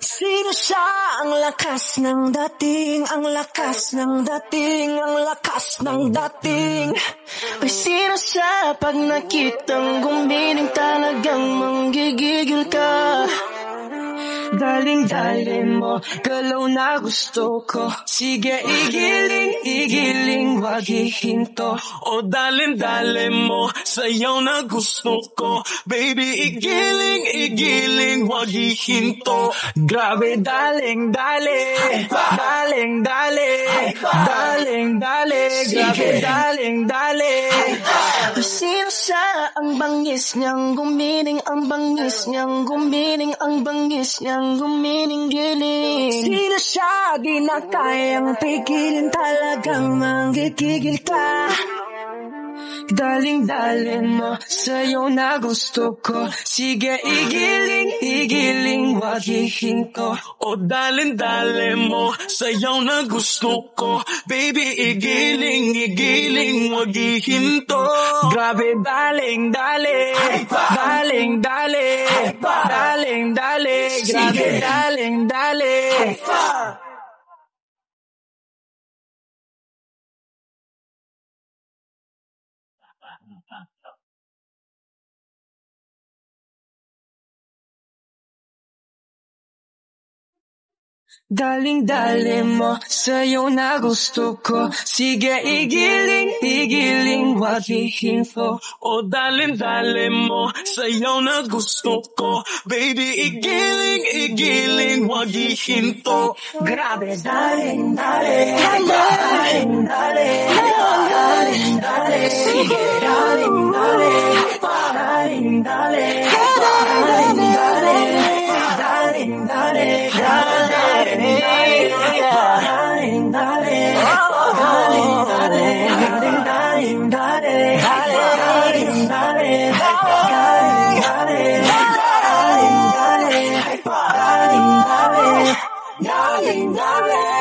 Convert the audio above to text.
Sino siya? Ang lakas ng dating, ang lakas ng dating, ang lakas ng dating. Ay sino siya? Pag nakitang gumiling talagang manggigigil ka. Daling-daling mo, galaw na gusto ko. Sige, igiling, wag hihinto. O dalim-dalim mo, sayaw na gusto ko. Baby, igiling, wag hihinto. Grabe, daling-dali, daling-dali, daling-dali, grabe, daling-dali. Sino siya? Ang bangis niyang gumiling, ang bangis niyang gumiling, ang bangis niyang gumiling-giling. Sino siya? Di na kayang pigilin, talagang manggigigil ka. Daling-daling mo, sa'yo na gusto ko. Sige, igiling, wag hihinto. O dalim-dalim mo, sayaw na gusto ko. Baby, igiling, wag hihinto. Grabe, daling-dali, daling-dali, daling-dali, grabe, daling-dali. Daling-dalim mo, sa'yo na gusto ko. Sige, igiling, wag hihinto. O dalim-dalim mo, sayaw na gusto ko. Baby, igiling, wag hihinto. Grabe, daling-dali, daling-dali, daling-dali, sige, daling-dali, daling-dali, daling-dali, daling-dali, daling-dali.